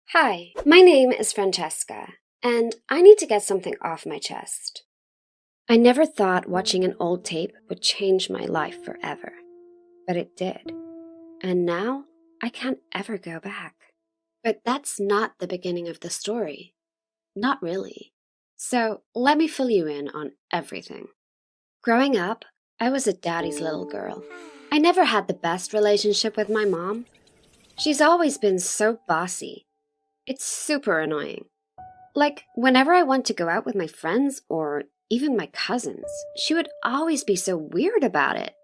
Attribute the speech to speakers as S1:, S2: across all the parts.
S1: Hi, my name is Francesca, and I need to get something off my chest. I never thought watching an old tape would change my life forever, but it did, and now I can't ever go back. But that's not the beginning of the story. Not really. So let me fill you in on everything. Growing up, I was a daddy's little girl. I never had the best relationship with my mom. She's always been so bossy. It's super annoying. Like, whenever I want to go out with my friends or even my cousins, she would always be so weird about it.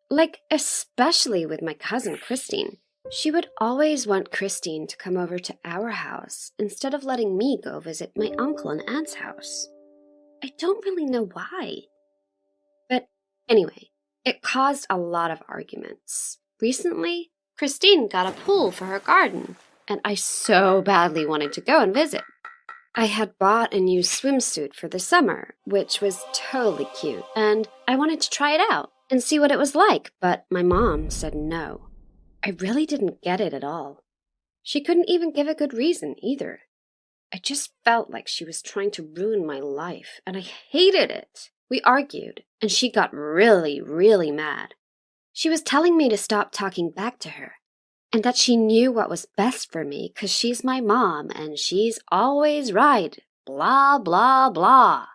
S1: Like, especially with my cousin Christine. She would always want Christine to come over to our house instead of letting me go visit my uncle and aunt's house. I don't really know why. But anyway, it caused a lot of arguments. Recently, Christine got a pool for her garden, and I so badly wanted to go and visit. I had bought a new swimsuit for the summer, which was totally cute, and I wanted to try it out and see what it was like, but my mom said no. I really didn't get it at all. She couldn't even give a good reason either. I just felt like she was trying to ruin my life, and I hated it. We argued, and she got really, really mad. She was telling me to stop talking back to her, and that she knew what was best for me because she's my mom and she's always right, blah, blah, blah.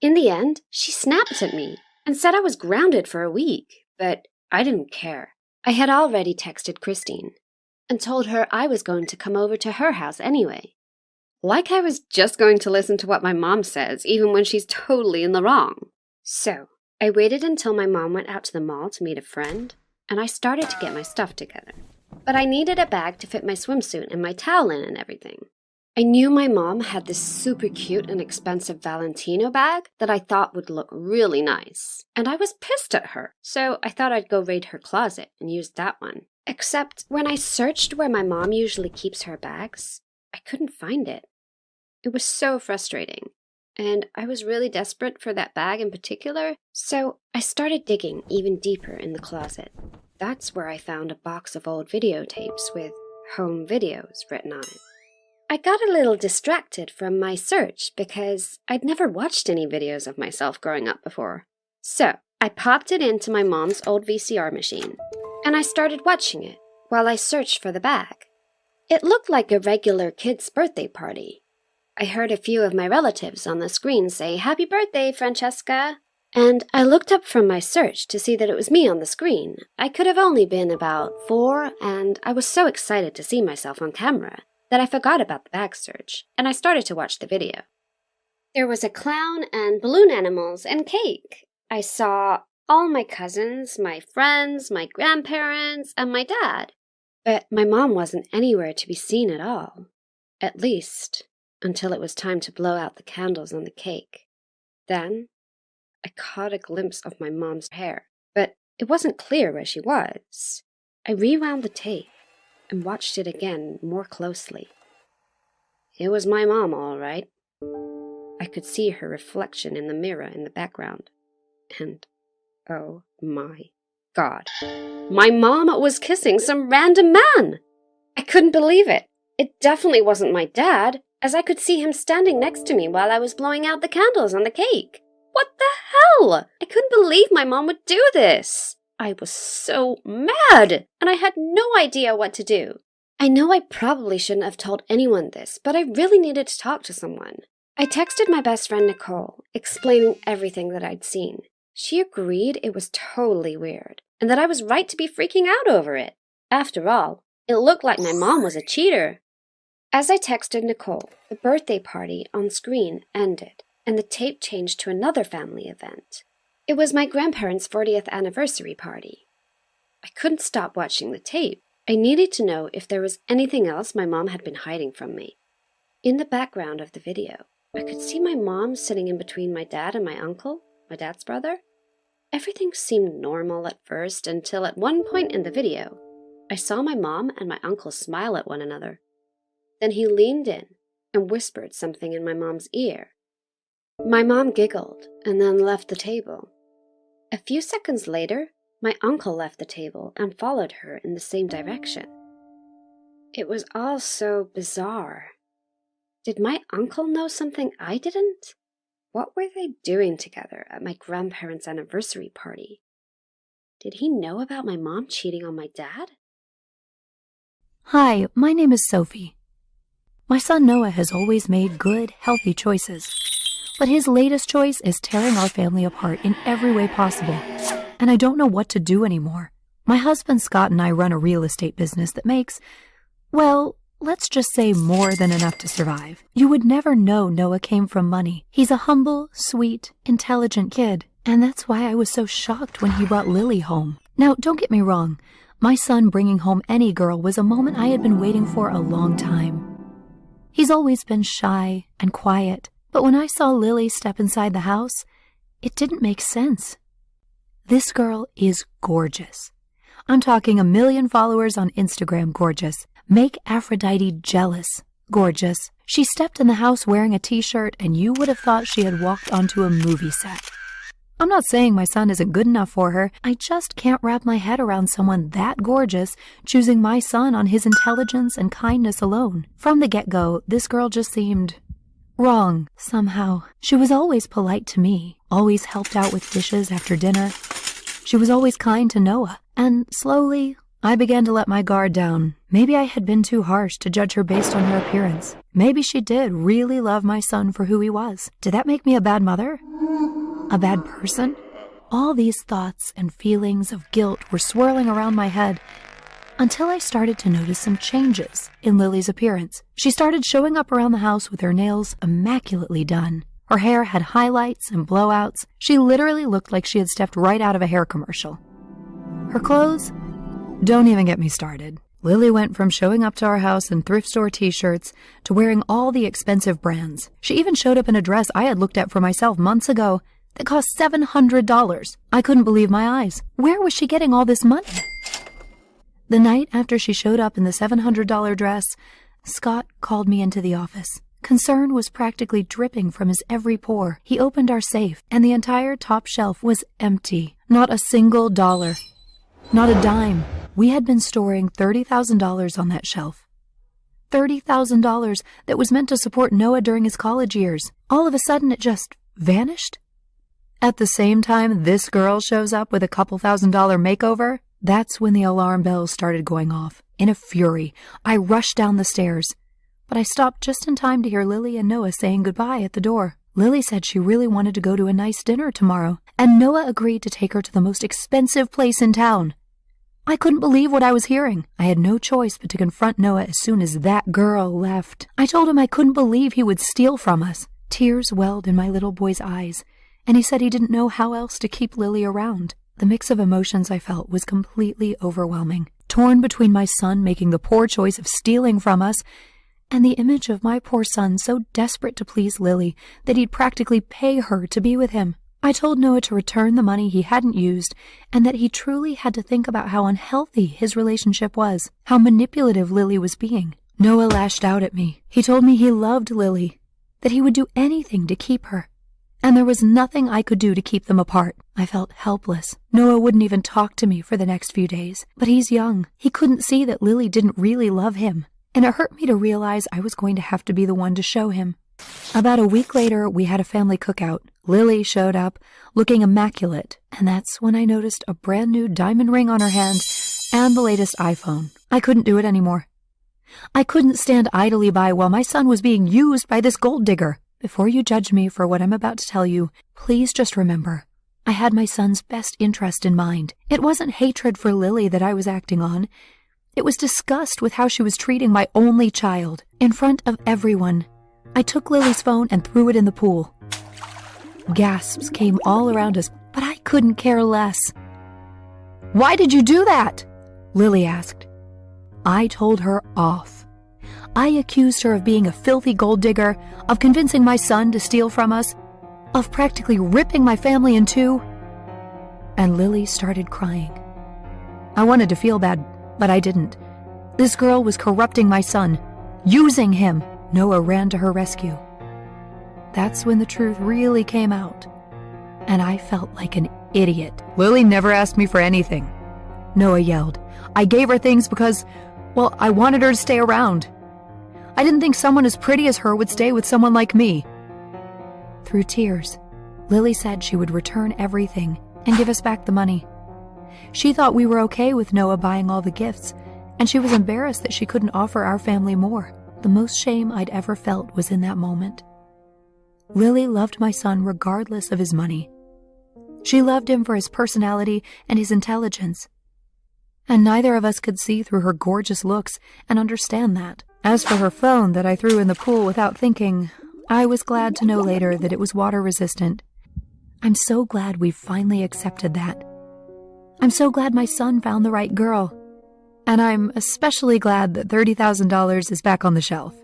S1: In the end, she snapped at me and said I was grounded for a week, but I didn't care. I had already texted Christine and told her I was going to come over to her house anyway. Like I was just going to listen to what my mom says, even when she's totally in the wrong. So, I waited until my mom went out to the mall to meet a friend, and I started to get my stuff together. But I needed a bag to fit my swimsuit and my towel in and everything. I knew my mom had this super cute and expensive Valentino bag that I thought would look really nice. And I was pissed at her, so I thought I'd go raid her closet and use that one. Except when I searched where my mom usually keeps her bags, I couldn't find it. It was so frustrating. And I was really desperate for that bag in particular, so I started digging even deeper in the closet. That's where I found a box of old videotapes with home videos written on it. I got a little distracted from my search because I'd never watched any videos of myself growing up before. So I popped it into my mom's old VCR machine, and I started watching it while I searched for the bag. It looked like a regular kid's birthday party. I heard a few of my relatives on the screen say, "Happy birthday, Francesca!" And I looked up from my search to see that it was me on the screen. I could have only been about 4, and I was so excited to see myself on camera that I forgot about the bag search, and I started to watch the video. There was a clown and balloon animals and cake. I saw all my cousins, my friends, my grandparents, and my dad. But my mom wasn't anywhere to be seen at all. At least, until it was time to blow out the candles on the cake. Then, I caught a glimpse of my mom's hair, but it wasn't clear where she was. I rewound the tape and watched it again more closely. It was my mom, all right. I could see her reflection in the mirror in the background. And, oh my God, my mom was kissing some random man! I couldn't believe it. It definitely wasn't my dad, as I could see him standing next to me while I was blowing out the candles on the cake. What the hell? I couldn't believe my mom would do this. I was so mad, and I had no idea what to do. I know I probably shouldn't have told anyone this, but I really needed to talk to someone. I texted my best friend Nicole, explaining everything that I'd seen. She agreed it was totally weird, and that I was right to be freaking out over it. After all, it looked like my mom was a cheater. As I texted Nicole, the birthday party on screen ended, and the tape changed to another family event. It was my grandparents' 40th anniversary party. I couldn't stop watching the tape. I needed to know if there was anything else my mom had been hiding from me. In the background of the video, I could see my mom sitting in between my dad and my uncle, my dad's brother. Everything seemed normal at first until at one point in the video, I saw my mom and my uncle smile at one another. Then he leaned in and whispered something in my mom's ear. My mom giggled and then left the table. A few seconds later, my uncle left the table and followed her in the same direction. It was all so bizarre. Did my uncle know something I didn't? What were they doing together at my grandparents' anniversary party? Did he know about my mom cheating on my dad?
S2: Hi, my name is Sophie. My son Noah has always made good, healthy choices, but his latest choice is tearing our family apart in every way possible, and I don't know what to do anymore. My husband Scott and I run a real estate business that makes, well, let's just say more than enough to survive. You would never know Noah came from money. He's a humble, sweet, intelligent kid, and that's why I was so shocked when he brought Lily home. Now, don't get me wrong. My son bringing home any girl was a moment I had been waiting for a long time. He's always been shy and quiet, but when I saw Lily step inside the house, it didn't make sense. This girl is gorgeous. I'm talking 1 million followers on Instagram gorgeous. Make Aphrodite jealous gorgeous. She stepped in the house wearing a t-shirt and you would have thought she had walked onto a movie set. I'm not saying my son isn't good enough for her. I just can't wrap my head around someone that gorgeous choosing my son on his intelligence and kindness alone. From the get-go, this girl just seemed wrong somehow. She was always polite to me, always helped out with dishes after dinner. She was always kind to Noah, and slowly I began to let my guard down. Maybe I had been too harsh to judge her based on her appearance. Maybe she did really love my son for who he was. Did that make me a bad mother? A bad person? All these thoughts and feelings of guilt were swirling around my head until I started to notice some changes in Lily's appearance. She started showing up around the house with her nails immaculately done. Her hair had highlights and blowouts. She literally looked like she had stepped right out of a hair commercial. Her clothes? Don't even get me started. Lily went from showing up to our house in thrift store t-shirts to wearing all the expensive brands. She even showed up in a dress I had looked at for myself months ago that cost $700. I couldn't believe my eyes. Where was she getting all this money? The night after she showed up in the $700 dress, Scott called me into the office. Concern was practically dripping from his every pore. He opened our safe, and the entire top shelf was empty. Not a single dollar. Not a dime. We had been storing $30,000 on that shelf. $30,000 that was meant to support Noah during his college years. All of a sudden, it just vanished. At the same time this girl shows up with a couple $1,000 makeover, that's when the alarm bells started going off. In a fury, I rushed down the stairs, but I stopped just in time to hear Lily and Noah saying goodbye at the door. Lily said she really wanted to go to a nice dinner tomorrow, and Noah agreed to take her to the most expensive place in town. I couldn't believe what I was hearing. I had no choice but to confront Noah as soon as that girl left. I told him I couldn't believe he would steal from us. Tears welled in my little boy's eyes, and he said he didn't know how else to keep Lily around. The mix of emotions I felt was completely overwhelming. Torn between my son making the poor choice of stealing from us and the image of my poor son so desperate to please Lily that he'd practically pay her to be with him. I told Noah to return the money he hadn't used and that he truly had to think about how unhealthy his relationship was, how manipulative Lily was being. Noah lashed out at me. He told me he loved Lily, that he would do anything to keep her, and there was nothing I could do to keep them apart. I felt helpless. Noah wouldn't even talk to me for the next few days, but he's young. He couldn't see that Lily didn't really love him, and it hurt me to realize I was going to have to be the one to show him. About a week later, we had a family cookout. Lily showed up, looking immaculate, and that's when I noticed a brand new diamond ring on her hand and the latest iPhone. I couldn't do it anymore. I couldn't stand idly by while my son was being used by this gold digger. Before you judge me for what I'm about to tell you, please just remember, I had my son's best interest in mind. It wasn't hatred for Lily that I was acting on. It was disgust with how she was treating my only child. In front of everyone, I took Lily's phone and threw it in the pool. Gasps came all around us, but I couldn't care less. "Why did you do that?" Lily asked. I told her off. I accused her of being a filthy gold digger, of convincing my son to steal from us, of practically ripping my family in two. And Lily started crying. I wanted to feel bad, but I didn't. This girl was corrupting my son, using him. Noah ran to her rescue. That's when the truth really came out, and I felt like an idiot. "Lily never asked me for anything," Noah yelled. "I gave her things because, Well, I wanted her to stay around. I didn't think someone as pretty as her would stay with someone like me. Through tears, Lily said she would return everything and give us back the money. She thought we were okay with Noah buying all the gifts, and she was embarrassed that she couldn't offer our family more. The most shame I'd ever felt was in that moment. Lily loved my son regardless of his money. She loved him for his personality and his intelligence. And neither of us could see through her gorgeous looks and understand that. As for her phone that I threw in the pool without thinking, I was glad to know later that it was water resistant. I'm so glad we finally accepted that. I'm so glad my son found the right girl. And I'm especially glad that $30,000 is back on the shelf.